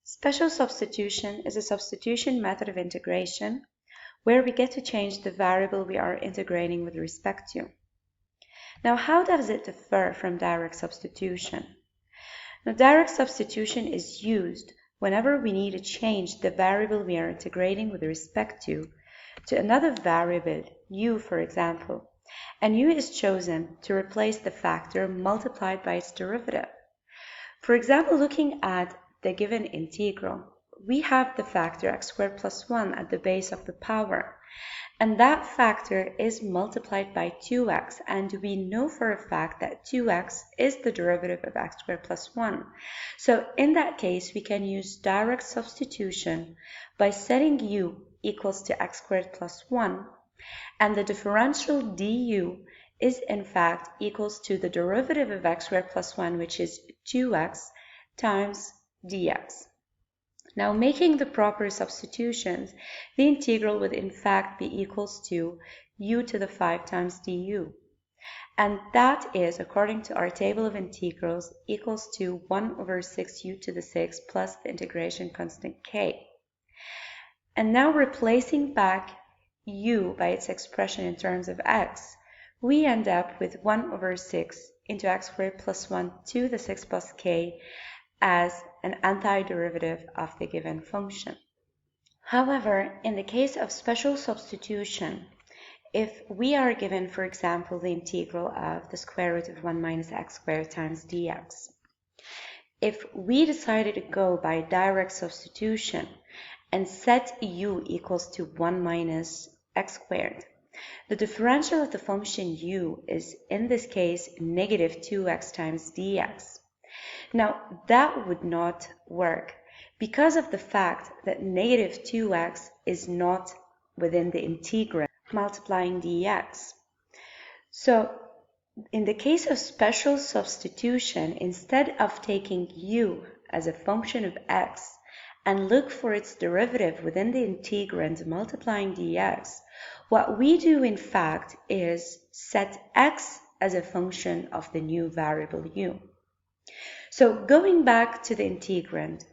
Special substitution is a substitution method of integration where we get to change the variable we are integrating with respect to. Now, how does it differ from direct substitution? Now, direct substitution is used whenever we need to change the variable we are integrating with respect to another variable, u for example, and u is chosen to replace the factor multiplied by its derivative. For example, looking at the given integral, we have the factor x squared plus 1 at the base of the power, and that factor is multiplied by 2x, and we know for a fact that 2x is the derivative of x squared plus 1. So in that case, we can use direct substitution by setting u equals to x squared plus 1, and the differential du is in fact equals to the derivative of x squared plus 1, which is 2x times dx. Now, making the proper substitutions, the integral would in fact be equals to u to the 5 times du. And that is, according to our table of integrals, equals to 1 over 6 u to the 6 plus the integration constant k. And now replacing back u by its expression in terms of x, we end up with 1 over 6 into x squared plus 1 to the 6 plus k as an antiderivative of the given function. However, in the case of special substitution, if we are given, for example, the integral of the square root of 1 minus x squared times dx, if we decided to go by direct substitution and set u equals to 1 minus x squared, the differential of the function u is, in this case, negative 2x times dx. Now, that would not work because of the fact that negative 2x is not within the integrand multiplying dx. So, in the case of special substitution, instead of taking u as a function of x and look for its derivative within the integrand multiplying dx, what we do in fact is set x as a function of the new variable u. So going back to the integrand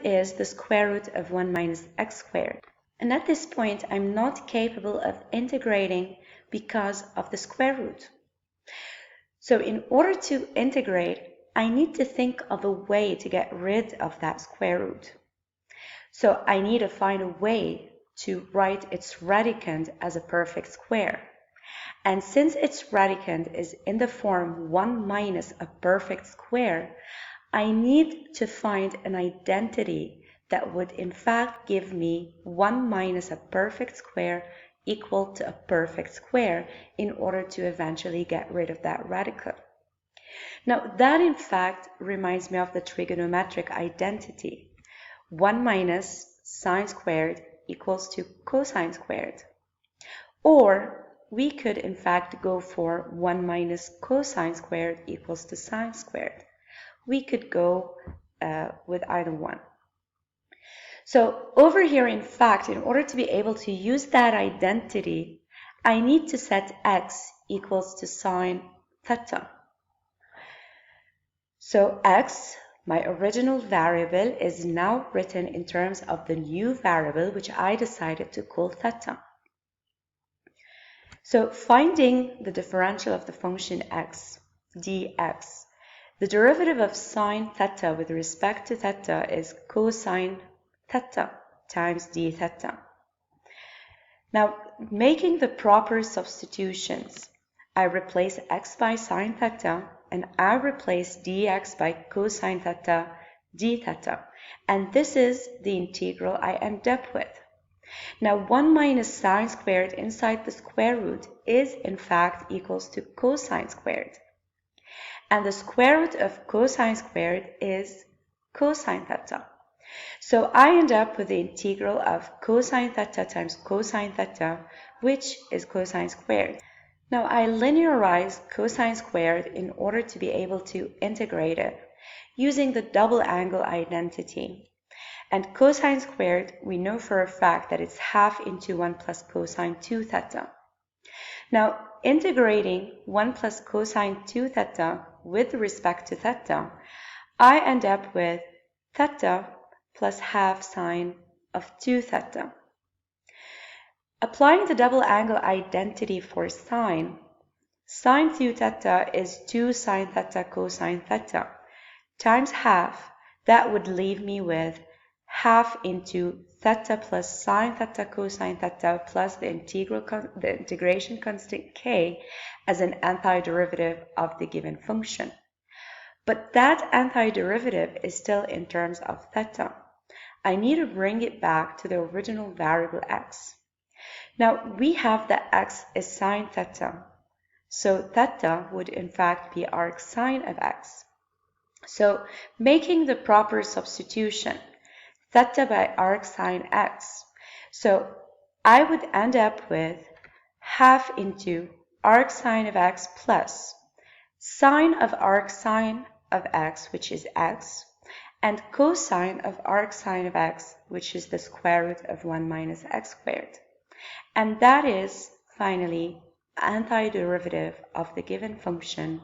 is the square root of 1 minus x squared. And at this point, I'm not capable of integrating because of the square root. So in order to integrate, I need to think of a way to get rid of that square root. So I need to find a way to write its radicand as a perfect square. And since its radicand is in the form 1 minus a perfect square, I need to find an identity that would in fact give me 1 minus a perfect square equal to a perfect square in order to eventually get rid of that radical. Now that in fact reminds me of the trigonometric identity. 1 minus sine squared equals to cosine squared. Or we could in fact go for 1 minus cosine squared equals to sine squared. We could go with either one. So over here, in fact, in order to be able to use that identity, I need to set x equals to sine theta. So x, my original variable, is now written in terms of the new variable, which I decided to call theta. So finding the differential of the function x dx, the derivative of sine theta with respect to theta is cosine theta times d theta. Now, making the proper substitutions, I replace x by sine theta and I replace dx by cosine theta d theta. And this is the integral I end up with. Now 1 minus sine squared inside the square root is in fact equals to cosine squared. And the square root of cosine squared is cosine theta. So I end up with the integral of cosine theta times cosine theta, which is cosine squared. Now I linearize cosine squared in order to be able to integrate it using the double angle identity. And cosine squared, we know for a fact that it's half into 1 plus cosine 2 theta. Now, integrating 1 plus cosine 2 theta with respect to theta, I end up with theta plus half sine of 2 theta. Applying the double angle identity for sine, sine 2 theta is 2 sine theta cosine theta times half. That would leave me with half into theta plus sine theta cosine theta plus the integration constant k as an antiderivative of the given function. But that antiderivative is still in terms of theta. I need to bring it back to the original variable x. Now we have that x is sine theta, so theta would in fact be arc sine of x. So making the proper substitution, theta by arc sine x. So I would end up with half into arc sine of x plus sine of arc sine of x, which is x, and cosine of arc sine of x, which is the square root of 1 minus x squared. And that is, finally, antiderivative of the given function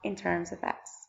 in terms of x.